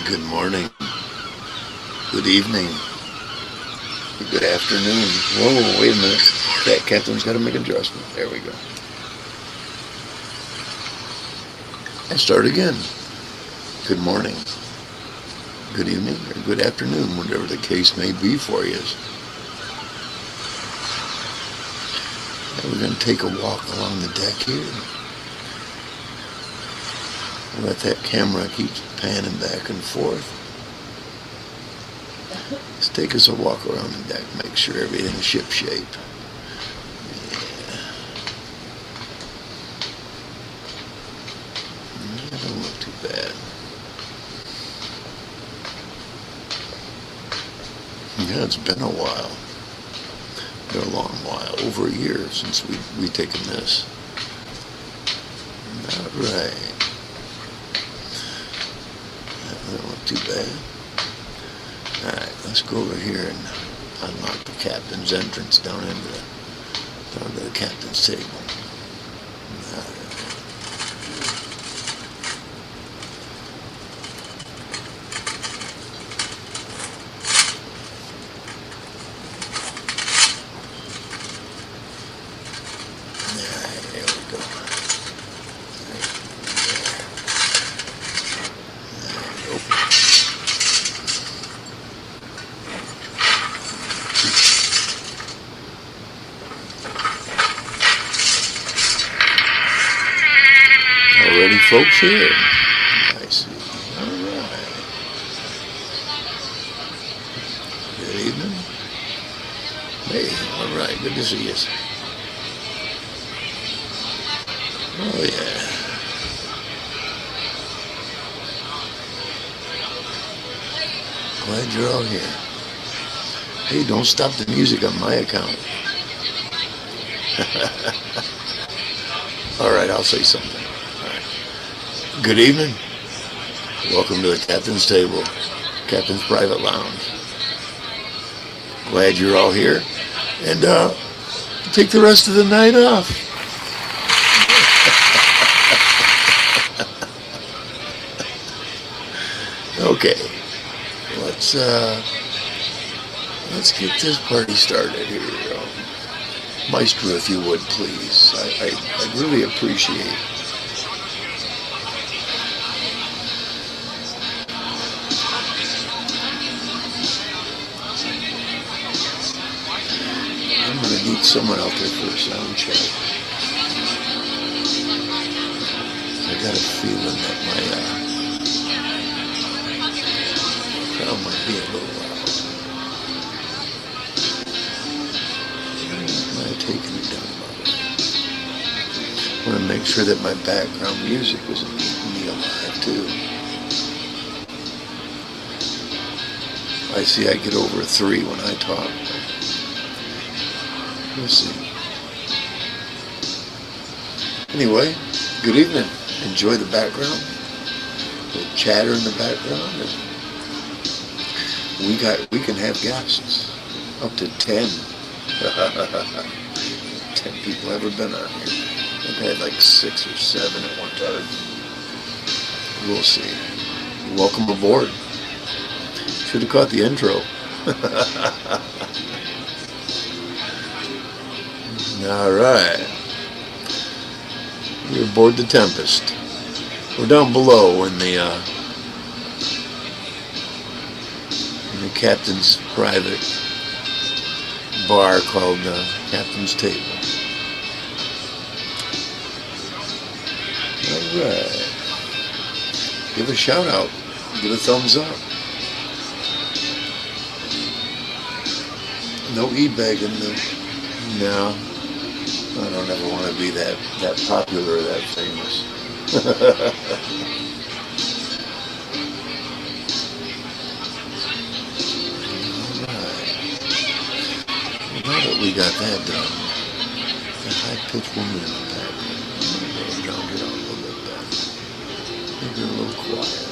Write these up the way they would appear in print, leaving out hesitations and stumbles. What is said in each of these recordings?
Good morning, good evening, good afternoon. Whoa, wait a minute. That captain's got to make an adjustment. There we go. And start again. Good morning, good evening, or good afternoon, whatever the case may be for you. And we're going to take a walk along the deck here. Let that camera keep panning back and forth. Let's take us a walk around the deck, make sure everything's ship-shape. Yeah. That don't look too bad. Yeah, it's been a while. Been a long while, over a year since we taken this. All right. That don't look too bad. Alright, let's go over here and unlock the captain's entrance down to the captain's table. Alright, there we go. Already folks here. I see. Alright. Good evening. Hey, alright, good to see you. Oh yeah. Glad you're all here. Hey, don't stop the music on my account. Alright, I'll say something. Good evening. Welcome to the captain's table, captain's private lounge. Glad you're all here, and take the rest of the night off. Okay, let's get this party started here. Maestro, if you would, please. I really appreciate. I'm going to need someone out there for a sound check. I got a feeling that my crowd might be a little loud. Am I taking it down a little? I want to make sure that my background music isn't keeping me alive too. I see I get over a 3 when I talk. We'll see. Anyway, good evening. Enjoy the background. The chatter in the background. And we can have guests. Up to 10. 10 people ever been on here. I've had like 6 or 7 at one time. We'll see. Welcome aboard. Should have caught the intro. Alright. We're aboard the Tempest. We're down below in the captain's private bar called Captain's Table. Alright. Give a shout out. Give a thumbs up. No e-begging. No. I don't ever want to be that popular or that famous. Alright. Now that we got that done, the high-pitched woman in the background, I'm going to drown it out a little bit better. Make her a little quiet.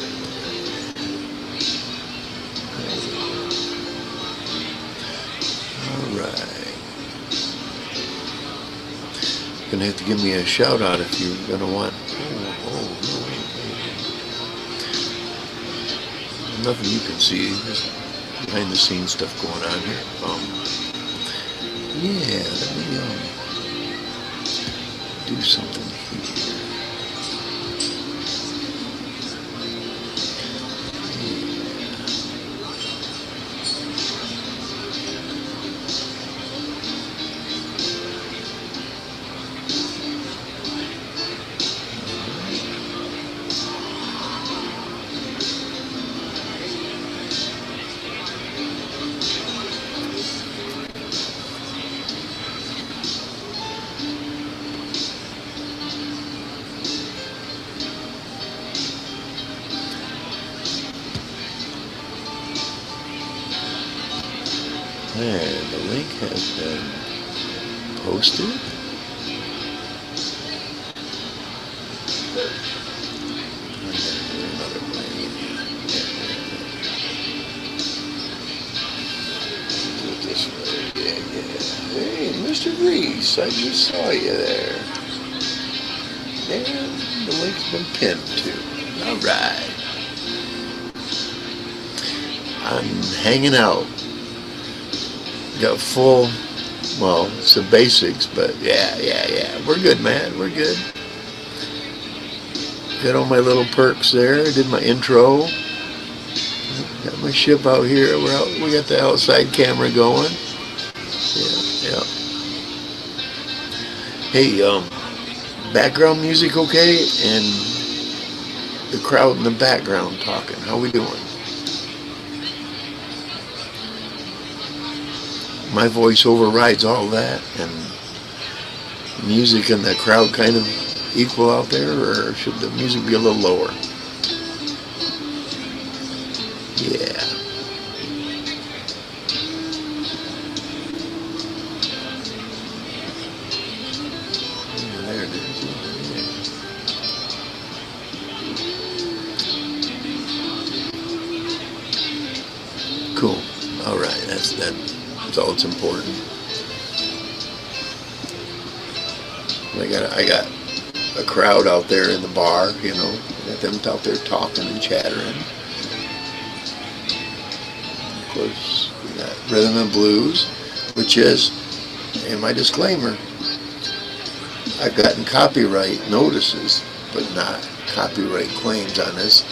Alright. Gonna have to give me a shout out if you're gonna want. nothing you can see. Just behind the scenes stuff going on here. Yeah, let me do something here. And the link has been posted. Another plane. Do it this way. Yeah. Hey, Mr. Reese, I just saw you there. And the link's been pinned too. All right. I'm hanging out. Got full, well, it's the basics, but yeah. We're good, man. We're good. Got all my little perks there. Did my intro. Got my ship out here. We're out. We got the outside camera going. Yeah. Hey, background music okay? And the crowd in the background talking. How we doing? My voice overrides all that, and music and the crowd kind of equal out there, or should the music be a little lower? Yeah. There it is. Yeah. Cool. All right. That's all that's important. I got a crowd out there in the bar, you know. Got them out there talking and chattering. Of course, we got rhythm and blues, which is, in my disclaimer, I've gotten copyright notices, but not copyright claims on this,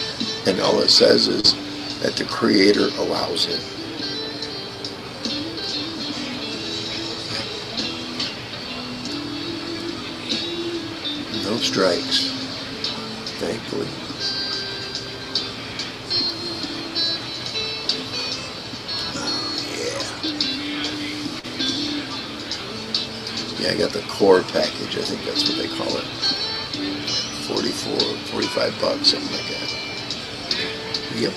and all it says is that the creator allows it. No strikes, thankfully. Yeah, I got the core package. I think that's what they call it. 45 bucks, something like that. Yep.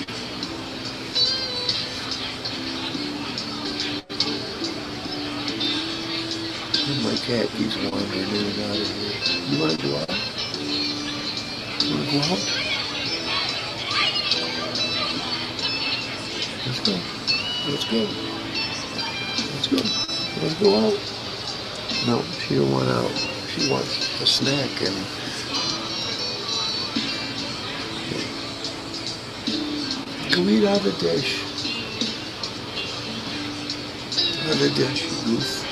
My cat keeps wandering in and out of here. You want to go out? You want to go out? Let's go. Let's go. Let's go. Let's go out. No, she don't want out. She wants a snack and go eat out of the dish. Out of the dish, you goof.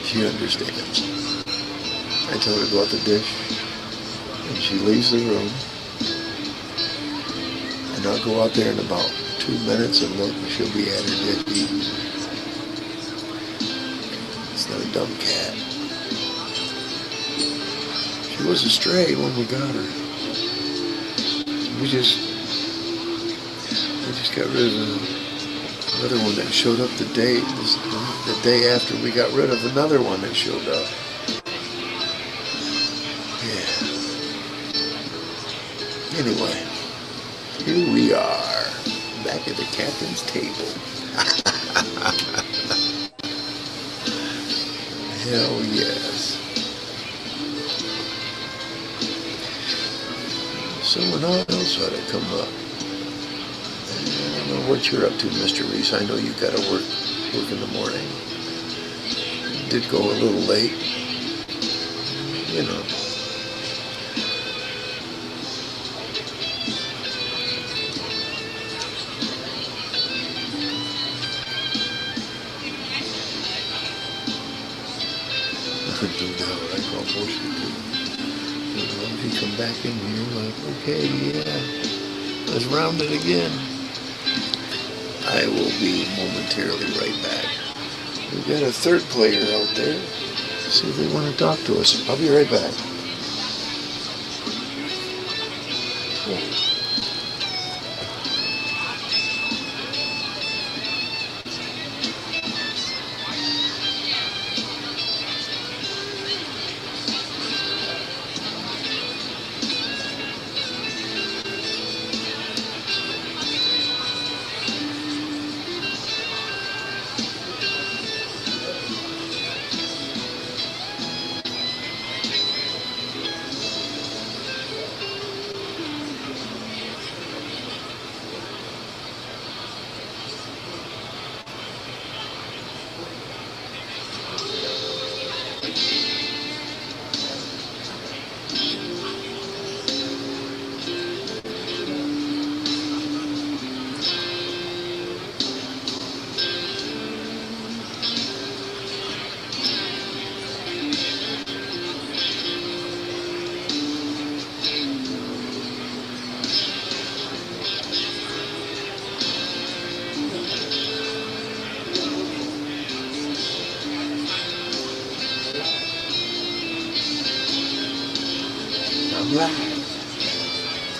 She understands. I tell her to go out the dish, and she leaves the room, and I'll go out there in about 2 minutes and look, and she'll be at her dish eating. It's not a dumb cat. She was a stray when we got her. I just got rid of another one that showed up the day after we got rid of another one that showed up. Yeah. Anyway, here we are, back at the captain's table. Hell yes. Someone else ought to come up. I don't know what you're up to, Mr. Reese. I know you've got to work in the morning. Did go a little late. You know. what I call bullshit too. As long as you come back in here like, okay, yeah, let's round it again. I will be momentarily right back. We've got a third player out there. See if they want to talk to us. I'll be right back.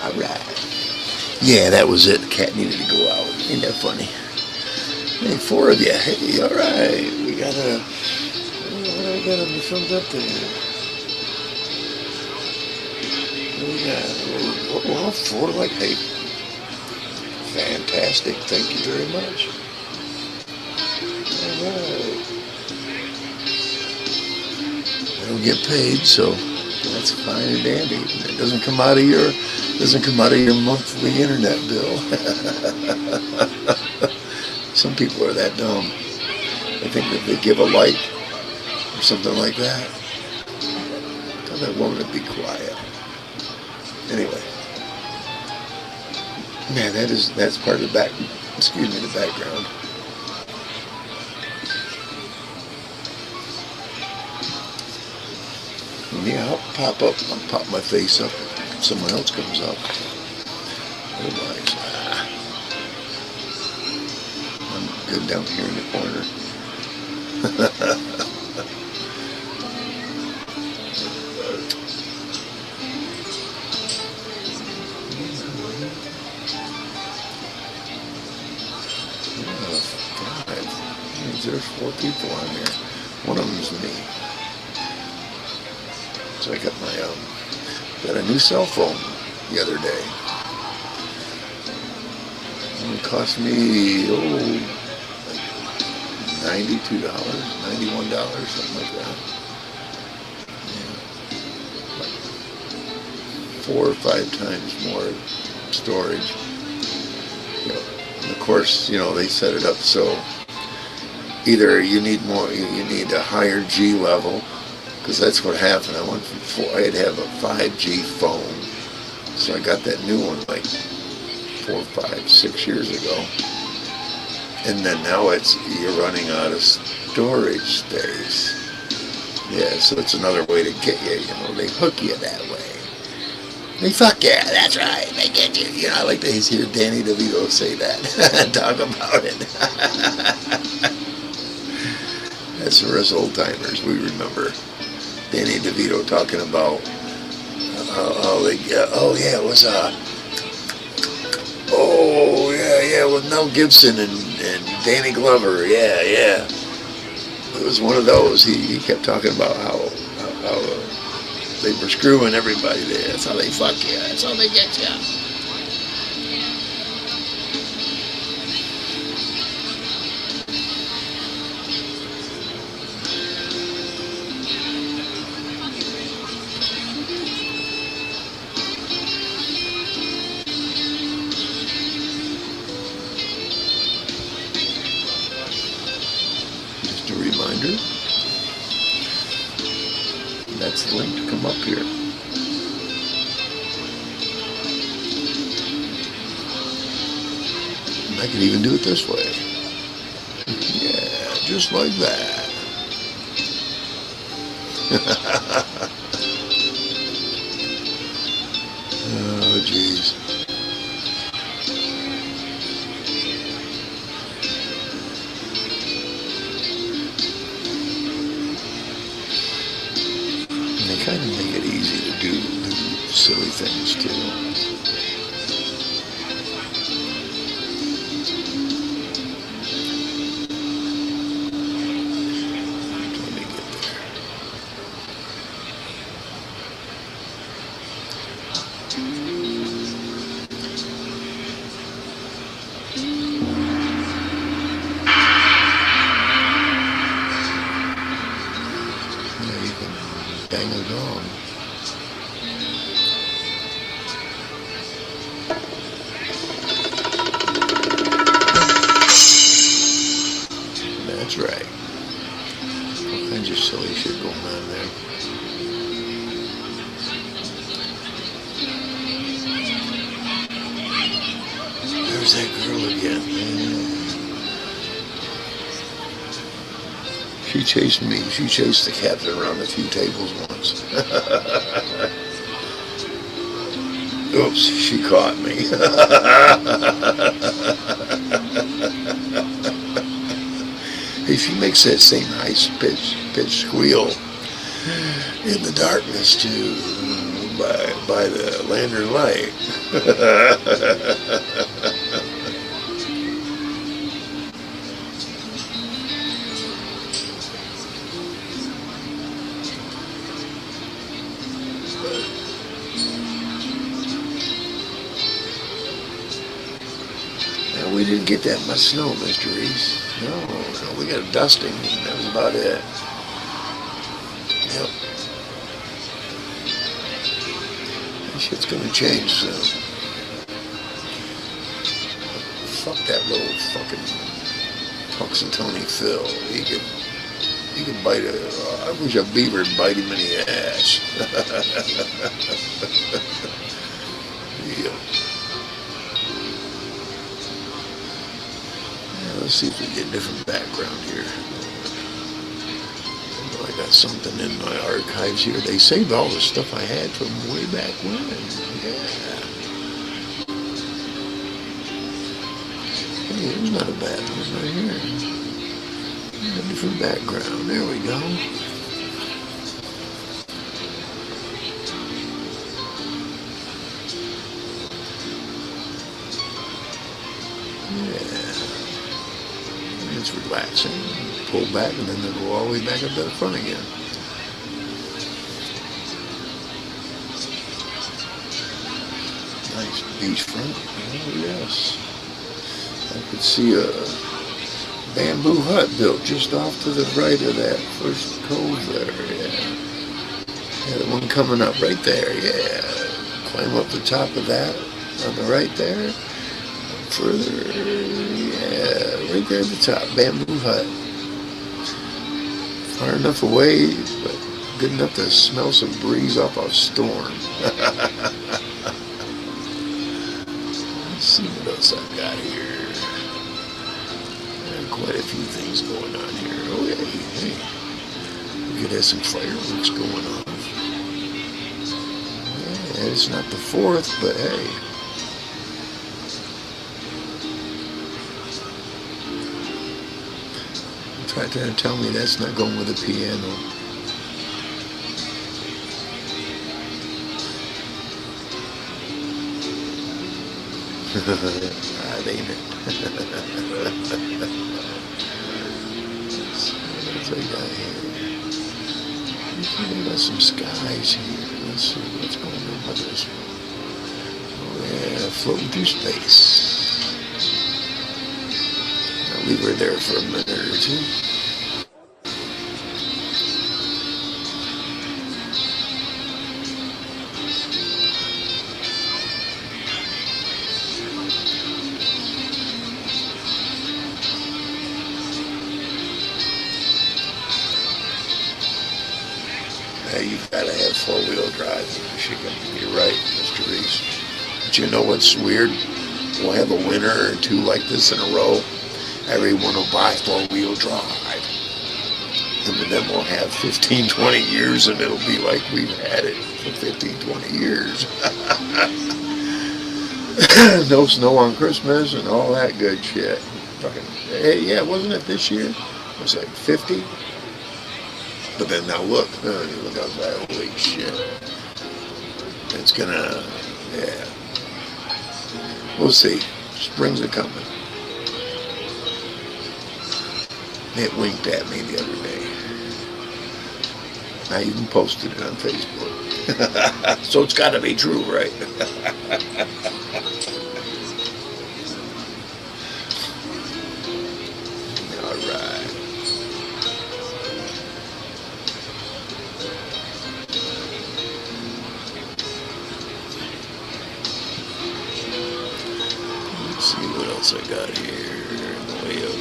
Alright. Yeah, that was it. The cat needed to go out. Ain't that funny? Hey, four of you. Hey, alright. We got a... What do I got on the thumbs up there? What do we got? Oh, four like hey. Fantastic. Thank you very much. Alright. I don't get paid, so that's fine and dandy. It doesn't come out of your monthly internet bill. Some people are that dumb. They think that they give a like or something like that. Tell that woman to be quiet. Anyway. Man, that's part of the the background. Yeah, I'll pop my face up if someone else comes up. Otherwise, I'm good down here in the corner. Five. There's 4 people on there. One of them is me. So I got got a new cell phone the other day. It cost me, like $92, $91, something like that. Yeah. Like 4 or 5 times more storage. And of course, they set it up so either you need a higher G level, because that's what happened. I went from I had to have a 5G phone, so I got that new one like 4, 5, 6 years ago, and then now you're running out of storage space. Yeah, so it's another way to get you. They hook you that way. They fuck yeah, that's right. They get you. I like to hear Danny DeVito say that. Talk about it. That's for us old timers. We remember Danny DeVito talking about with Mel Gibson and Danny Glover. Yeah. It was one of those. He kept talking about how they were screwing everybody there. That's how they fuck you. That's how they get you. Just a reminder. That's the link to come up here. And I can even do it this way. Yeah, just like that. Oh, jeez. And they kind of make it easy to do silly things, too. Yeah, you can bang it on. That's right. All kinds of silly shit going on there. There's that girl again. Yeah. She chased me. She chased the captain around a few tables once. Oops, she caught me. Hey, she makes that same high-pitched squeal in the darkness, too, by the lantern light. We didn't get that much snow, Mr. Reese. No, we got a dusting, and that was about it. Yep. That shit's gonna change soon. Fuck that little fucking Puxatony Phil. He could bite I wish a beaver would bite him in the ass. Yeah. Let's see if we get a different background here. I got something in my archives here. They saved all the stuff I had from way back when. Yeah. Hey, it was not a bad one right here. A different background. There we go. It's relaxing. Pull back and then they'll go all the way back up to the front again. Nice beachfront. Oh yes. I could see a bamboo hut built just off to the right of that first cove there. Yeah. The one coming up right there. Yeah. Climb up the top of that on the right there. Further, yeah, right there at the top, bamboo hut. Far enough away, but good enough to smell some breeze off a storm. Let's see what else I've got here. Quite a few things going on here. Oh, hey. We could have some fireworks going on. Yeah, it's not the 4th, but hey. Trying to tell me that's not going with the piano. That ain't it. What's I got here? Okay, got some skies here. Let's see what's going on with this one. Oh yeah, floating through space. I'll leave her there for a minute or two. You've got to have 4-wheel drive in Michigan. You're right, Mr. Reese. But you know what's weird? We'll have a winter or two like this in a row. Everyone will buy 4-wheel drive. And then we'll have 15, 20 years, and it'll be like we've had it for 15, 20 years. No snow on Christmas and all that good shit. Fucking, hey, yeah, wasn't it this year? It was like 50. But then now look outside, holy shit. It's gonna, yeah. We'll see. Spring's a coming. It winked at me the other day. I even posted it on Facebook. So it's got to be true, right? All right. Let's see what else I got here in the way of.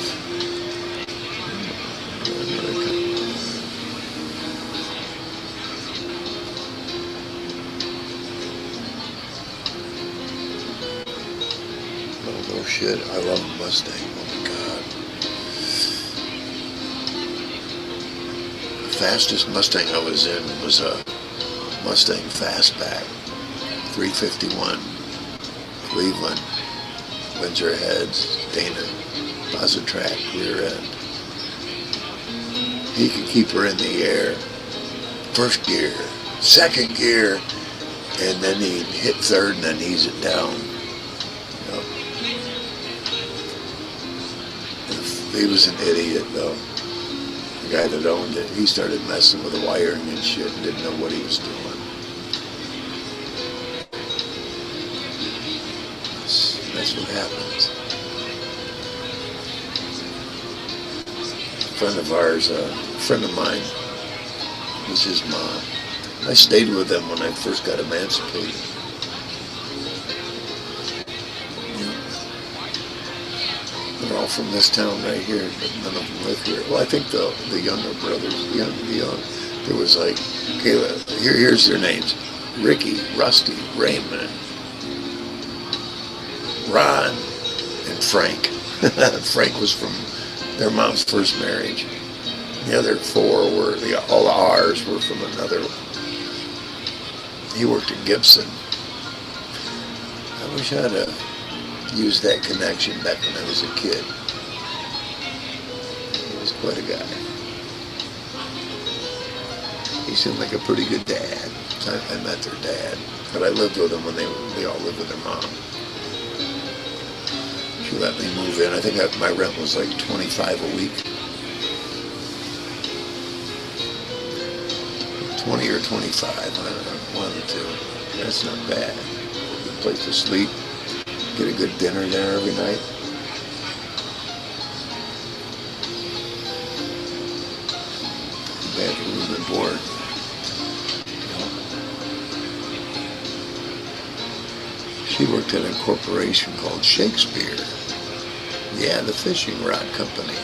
Oh shit, I love a Mustang. Oh my god. The fastest Mustang I was in was a Mustang Fastback 351, Cleveland, Windsor Heads, Dana, Positrack, rear end. He could keep her in the air. First gear, second gear, and then he'd hit third and then ease it down. He was an idiot, though. The guy that owned it, he started messing with the wiring and shit and didn't know what he was doing. That's what happens. A friend of ours, a friend of mine, was his mom. I stayed with them when I first got emancipated. They're all from this town right here, but none of them live here. Well, I think the younger brothers, there was like, okay, here's their names: Ricky, Rusty, Raymond, Ron, and Frank. Frank was from their mom's first marriage. The other four were, all the R's were from another. He worked at Gibson. I wish I'd have used that connection back when I was a kid. He was quite a guy. He seemed like a pretty good dad. I met their dad, but I lived with them when they all lived with their mom. She let me move in. I think my rent was like $25 a week. 20 or 25, I don't know, one of the two. That's not bad. Good place to sleep. Get a good dinner there every night. Bad for room and board. She worked at a corporation called Shakespeare. Yeah, the fishing rod company.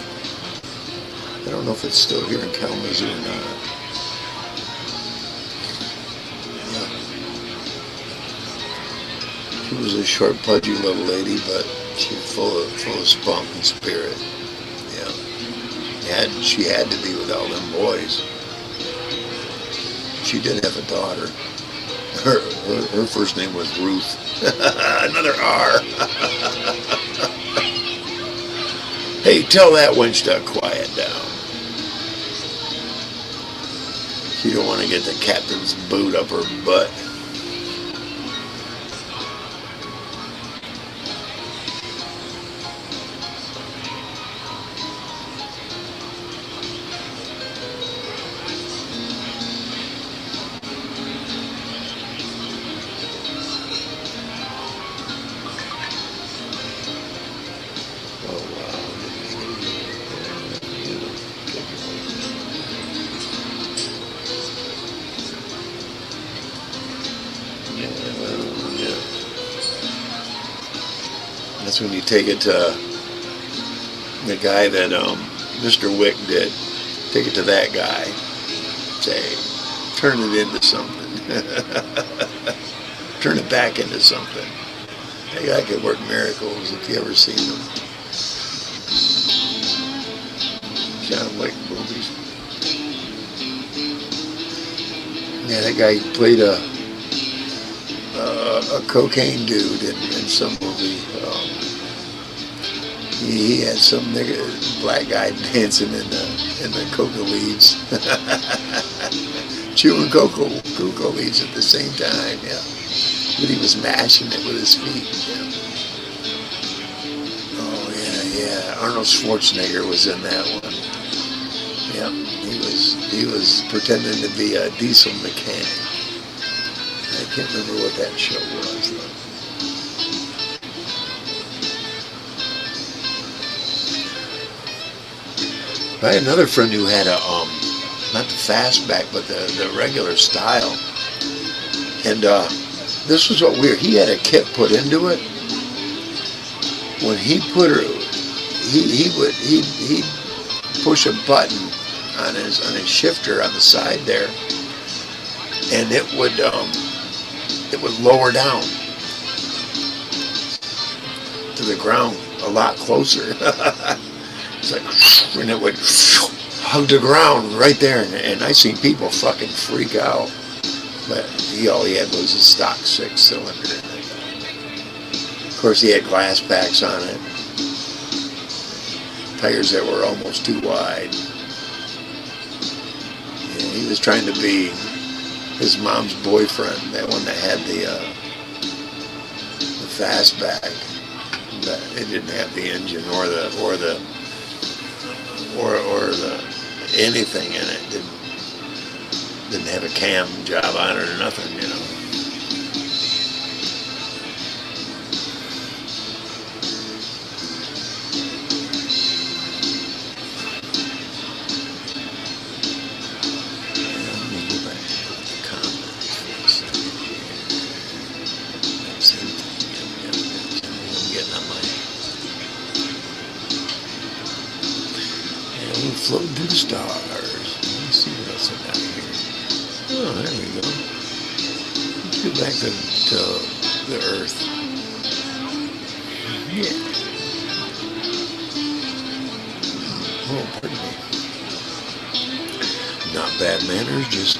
I don't know if it's still here in Kalamazoo or not. She was a short, pudgy little lady, but she was full of spunk and spirit. Yeah, she had to be with all them boys. She did have a daughter. Her first name was Ruth. Another R. Hey, tell that wench to quiet down. She don't want to get the captain's boot up her butt. That's when you take it to the guy that Mr. Wick did. Take it to that guy. Say, turn it into something. Turn it back into something. That guy could work miracles if you ever seen them. John Wick movies. Yeah, that guy played a cocaine dude in some movie. He had some nigga, black guy dancing in the coca leaves, chewing coca leaves at the same time. Yeah, but he was mashing it with his feet. Yeah. Oh yeah. Arnold Schwarzenegger was in that one. Yeah, he was pretending to be a diesel mechanic. I can't remember what that show was though. I had another friend who had a not the fastback, but the regular style, and this was what weird. He had a kit put into it. When he put her, he'd push a button on his shifter on the side there, and it would lower down to the ground a lot closer. It's like, and it would hug the ground right there, and I seen people fucking freak out. But all he had was a stock 6-cylinder. Of course, he had glass packs on it, tires that were almost too wide. Yeah, he was trying to be his mom's boyfriend, that one that had the fastback, but it didn't have the engine or the anything in it. Didn't have a cam job on it or nothing, you know. Let me go back to the comments for a second here. Same thing. Yep. I'm getting on my. We're floating through the stars. Let me see what else I got here. Oh, there we go. Let's get back to the Earth. Yeah. Oh, pardon me. Not bad manners, just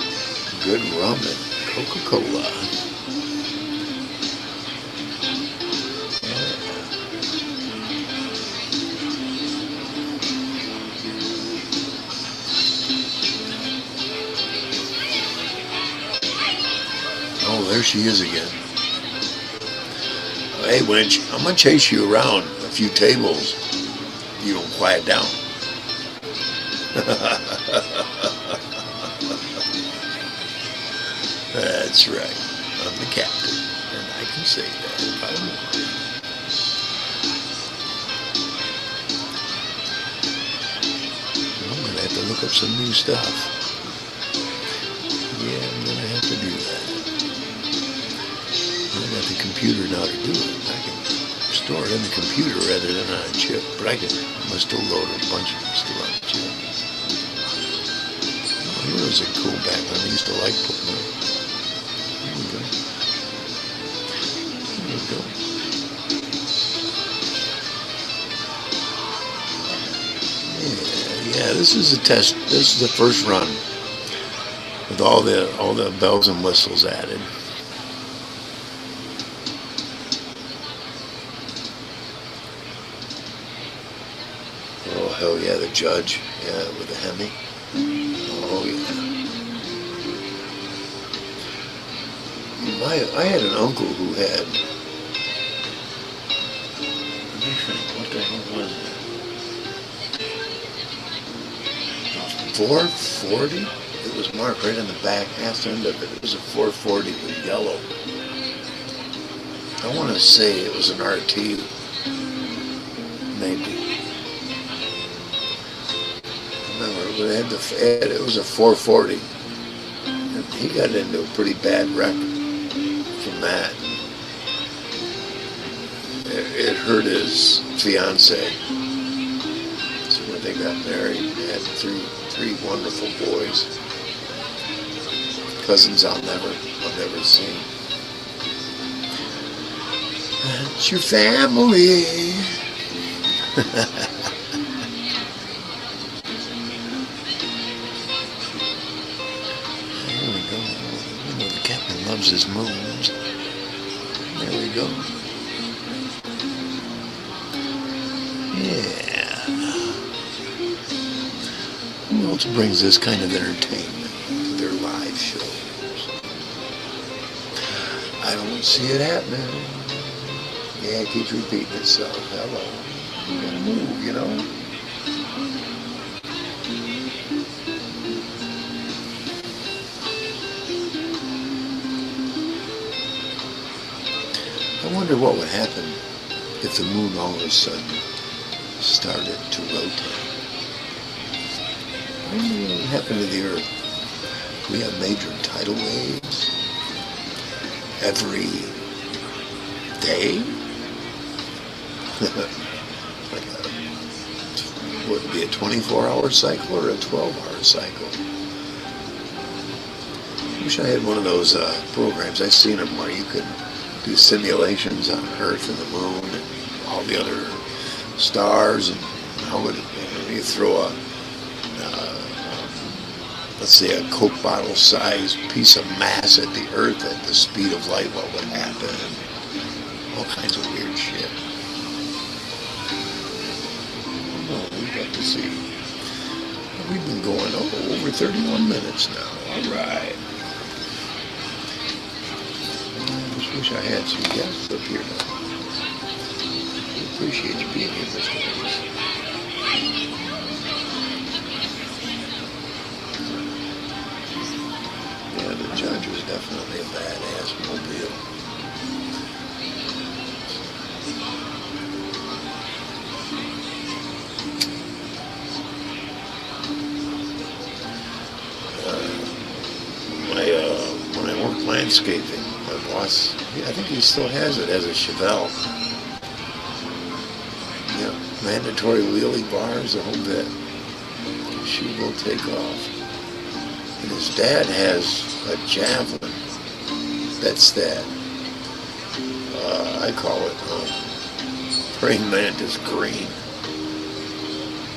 good rum and Coca-Cola. Oh, there she is again. Hey, wench, I'm going to chase you around a few tables. You don't quiet down. That's right. I'm the captain, and I can say that if I want. I'm going to have to look up some new stuff. Yeah, I'm going to have to do that. I got the computer now to do it. I can store it in the computer rather than on a chip, but I must still load a bunch of it still on a chip. Oh, here was a cool background. I used to like putting it. There we go. There we go. Yeah, this is a test. This is the first run with all the bells and whistles added. Oh, hell yeah, the judge. Yeah, with the Hemi. Oh, yeah. I had an uncle who had... Let me think, what the hell was it? 440? It was marked right on the back half end of it. It was a 440 with yellow. I want to say it was an RT. Maybe. It was a 440, and he got into a pretty bad wreck from that. It hurt his fiance. So when they got married, they had three wonderful boys, cousins I'll never see. It's your family. There we go. times as moons. There we go. Yeah. Who else brings this kind of entertainment to their live shows? I don't see it happening. Yeah, it keeps repeating itself. Hello. You gotta move, you know? I wonder what would happen if the moon all of a sudden started to rotate. I wonder what would happen to the Earth. We have major tidal waves every day. Like would it be a 24-hour cycle or a 12-hour cycle? I wish I had one of those programs. I've seen them where you could do simulations on Earth and the moon and all the other stars, and how would you throw a let's say a Coke bottle sized piece of mass at the Earth at the speed of light, what would happen? All kinds of weird shit. Oh, we've got to see. We've been going over 31 minutes now. All right. I just wish I had some guests up here now. I appreciate you being here, Mr. Davis. Yeah, the Judge was definitely a badass mobile. When I worked landscaping, my boss, I think he still has it as a Chevelle. Yeah, mandatory wheelie bars, a whole bit. She will take off. And his dad has a Javelin. That's that. I call it praying mantis green.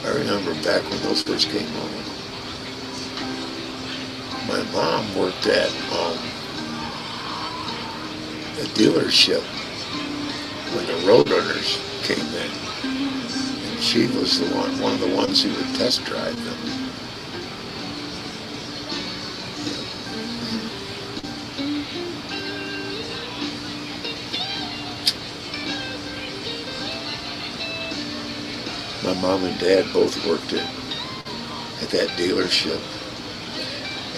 I remember back when those first came on. My mom worked at a dealership when the Roadrunners came in. And she was the one of the ones who would test drive them. My mom and dad both worked at that dealership.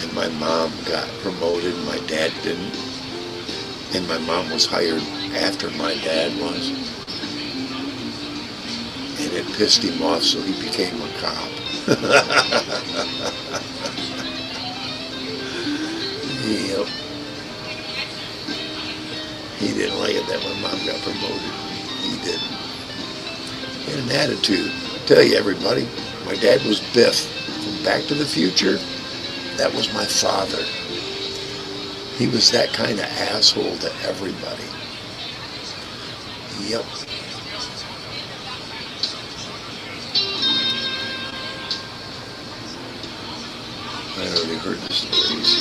And my mom got promoted, my dad didn't. And my mom was hired after my dad was. And it pissed him off, so he became a cop. Yep. He didn't like it that my mom got promoted. He didn't. He had an attitude. I tell you, everybody, my dad was Biff from Back to the Future. That was my father. He was that kind of asshole to everybody. Yep. I already heard the stories.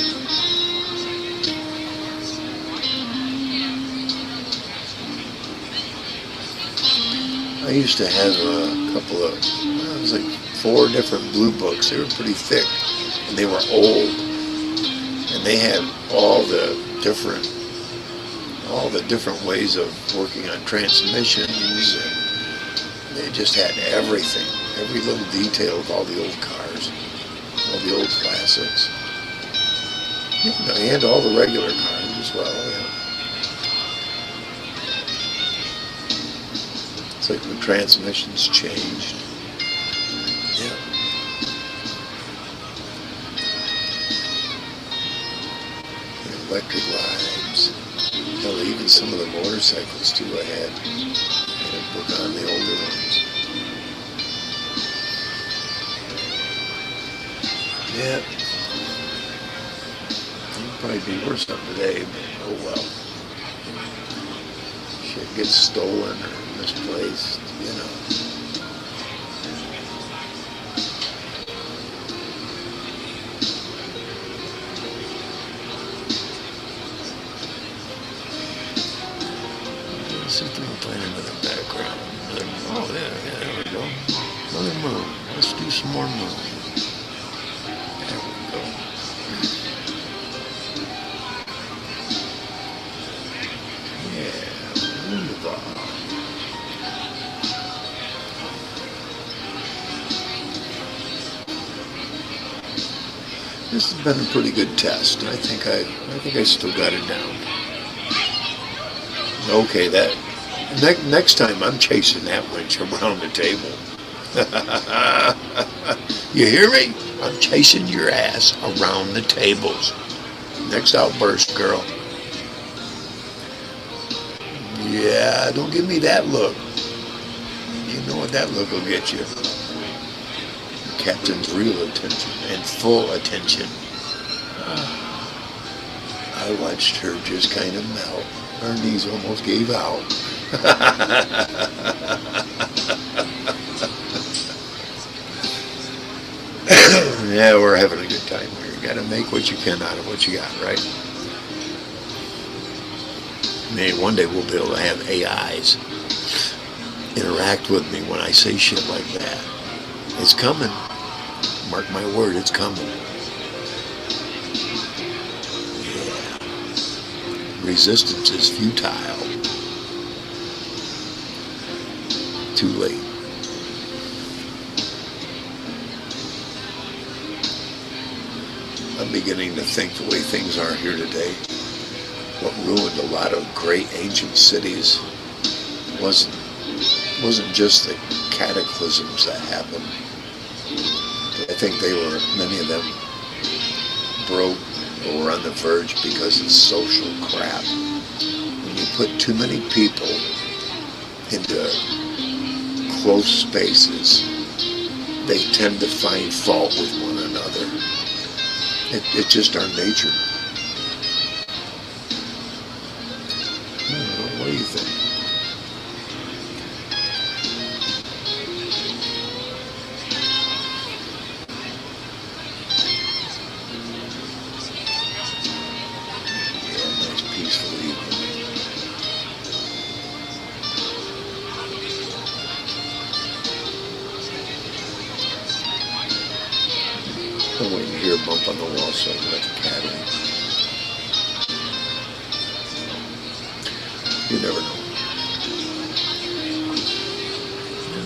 I used to have a couple of, it was like 4 different blue books. They were pretty thick. And they were old, and they had all the different ways of working on transmissions, and they just had everything, every little detail of all the old cars, all the old classics, and all the regular cars as well. Yeah. It's like when transmissions changed. Yeah. Electric rides. Hell, even some of the motorcycles too I had a book on the older ones. Yeah. It'd probably be worth something today, but oh well. Shit gets stolen or misplaced, you know. there we go. Another moon. Let's do some more moon. There we go. Yeah, wonderful. This has been a pretty good test. I think I still got it down. Okay, that next time I'm chasing that winch around the table. You hear me? I'm chasing your ass around the tables. Next outburst, girl. Yeah, don't give me that look. You know what that look will get you. The captain's real attention and full attention. I watched her just kind of melt. Her knees almost gave out. Yeah, we're having a good time here. You got to make what you can out of what you got, right? Maybe one day we'll be able to have AIs interact with me when I say shit like that. It's coming. Mark my word, it's coming. Yeah. Resistance is futile. Too late. I'm beginning to think the way things are here today, what ruined a lot of great ancient cities wasn't just the cataclysms that happened. I think many of them broke or were on the verge because of social crap. When you put too many people into close spaces, they tend to find fault with one another. It's just our nature. I don't know, what do you think? Yeah, nice peaceful evening. I'm waiting to hear a bump on the wall so I can let the cat in. You never know.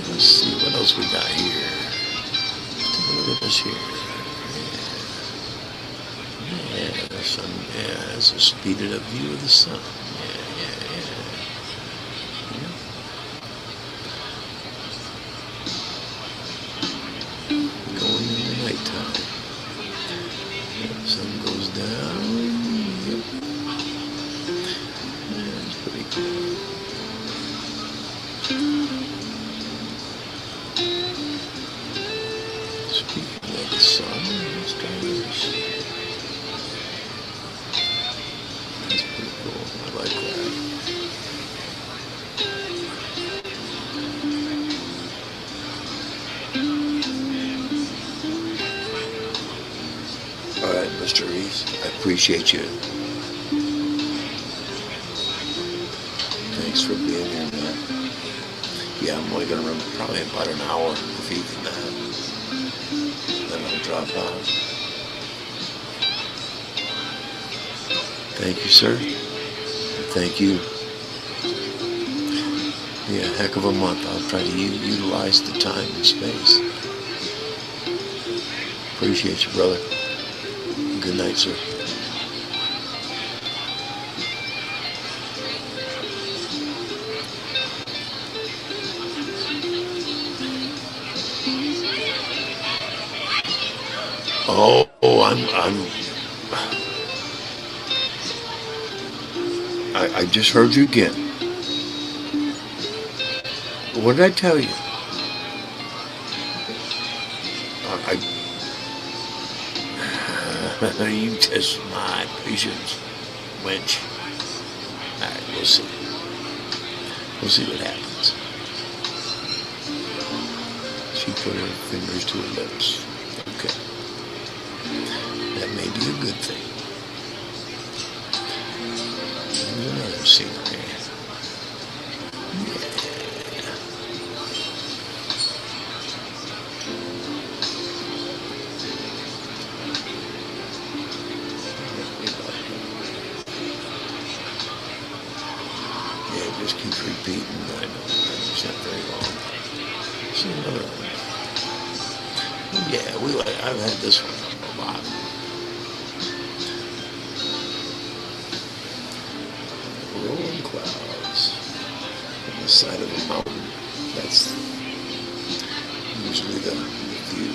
Let's see what else we got here. Take a look at this here. Yeah, the sun. Yeah, that's a speeded up view of the sun. Yeah. Going in the nighttime. The sun goes down. Yep. That's pretty cool. Speaking of the sun, let's try this. That's pretty cool. I like that. All right, Mr. Reese, I appreciate you. Thanks for being here, man. Yeah, I'm only going to run probably about an hour, if even that. Then I'll drop out. Thank you, sir. Thank you. Yeah, heck of a month. I'll try to utilize the time and space. Appreciate you, brother. Good night, sir. Oh, I just heard you again. What did I tell you? You test my patience, wench. All right, we'll see. We'll see what happens. She put her fingers to her lips. Okay. That may be a good thing. There's another scenery. Yeah. see another one. Yeah, I've had this one a lot. Rolling clouds on the side of a mountain. That's usually the view.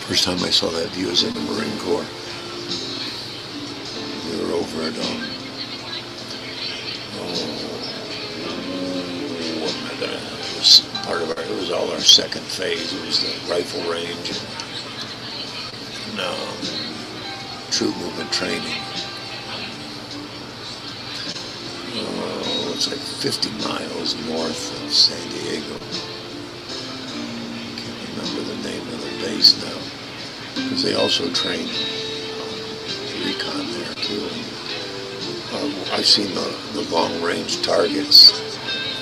First time I saw that view was in the Marine Corps. We were over at what am I gonna? It was part of it was all our second phase. It was the rifle range and troop movement training. It's like 50 miles north of San Diego. Can't remember the name of the base now, because they also train recon there too. I've seen the long range targets,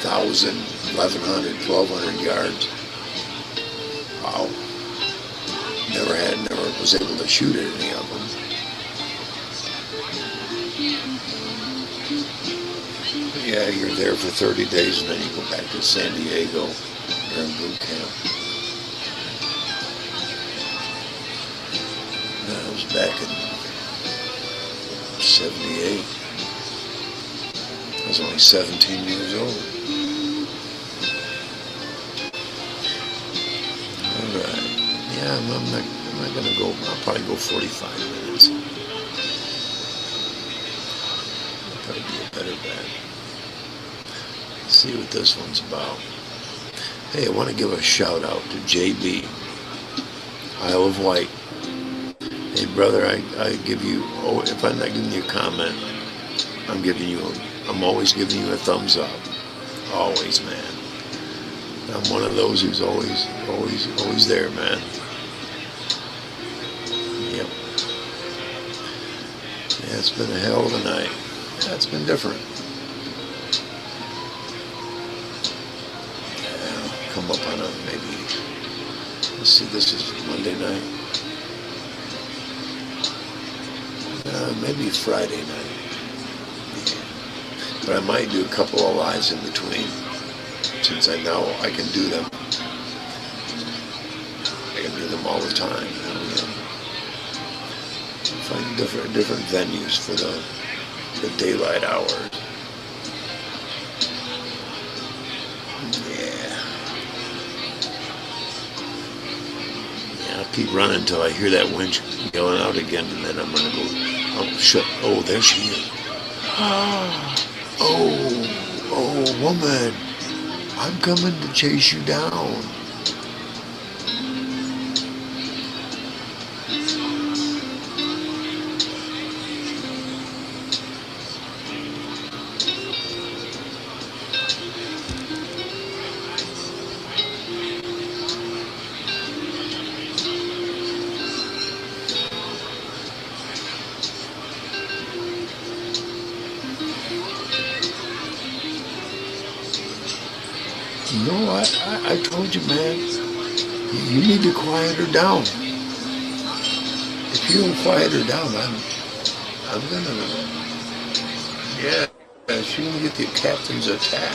1,000, 1,100, 1,200 yards. Wow. Never was able to shoot at any of them. Yeah, you're there for 30 days and then you go back to San Diego during boot camp. That was back in 78. I was only 17 years old. Alright. Yeah, I'm not going to go. I'll probably go 45 minutes. That'll probably be a better bet. See what this one's about. Hey, I want to give a shout out to JB, Isle of Wight. Hey brother, I give you, if I'm not giving you a comment, I'm always giving you a thumbs up. Always, man. I'm one of those who's always there, man. Yep. Yeah, it's been a hell of a night. Yeah, it's been different. Come up on maybe, let's see, this is Monday night, maybe Friday night, yeah. But I might do a couple of lives in between, since I know I can do them. I can do them all the time, find different venues for the daylight hours. Keep running until I hear that winch yelling out again, and then I'm going to go, oh, shit, oh, there she is. Oh, woman, I'm coming to chase you down. No, I told you, man, you need to quiet her down. If you don't quiet her down, I'm gonna, yeah, she won't get the captain's attack.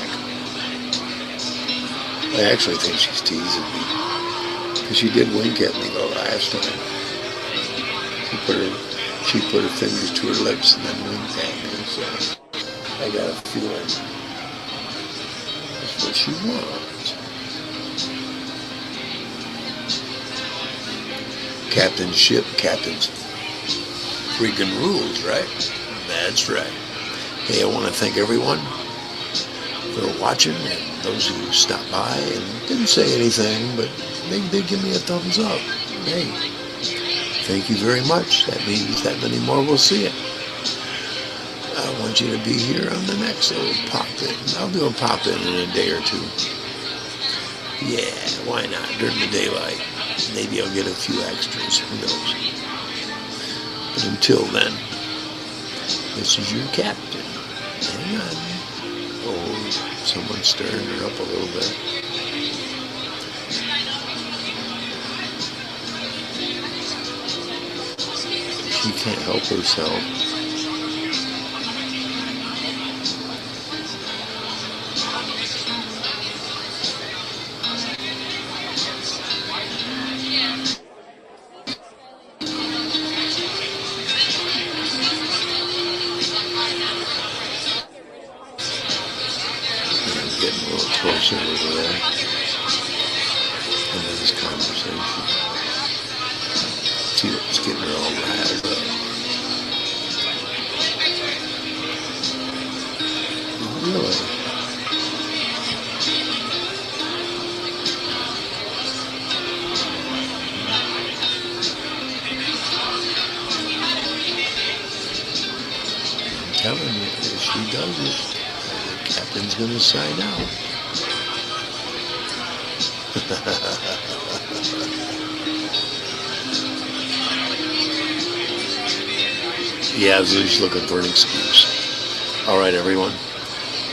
I actually think she's teasing me, because she did wink at me the last time. She put her fingers to her lips and then winked at me, so I got a feeling what she wants. Captain's ship, captain's freaking rules, right? That's right. Hey, I want to thank everyone for watching and those who stopped by and didn't say anything, but they did give me a thumbs up. Hey, thank you very much. That means that many more will see it. I want you to be here on the next little pop-in. I'll do a pop-in in a day or two. Yeah, why not? During the daylight. Maybe I'll get a few extras. Who knows? But until then, this is your captain. Hang on. Oh, someone's stirring her up a little bit. She can't help herself. getting a little closer over there. And then this conversation. See what's getting her all riled up. Really? I'm telling you, if she does it, the captain's gonna sign out. Yeah, Zeus looking for an excuse. All right, everyone.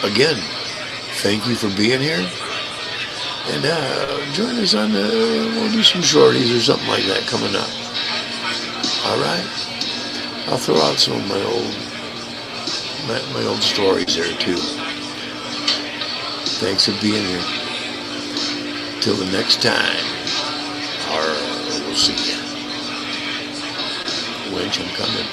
Again, thank you for being here. And join us on we'll do some shorties or something like that coming up. All right. I'll throw out some of my old stories there too. Thanks for being here. Till the next time. We'll see ya. Winch, I'm coming.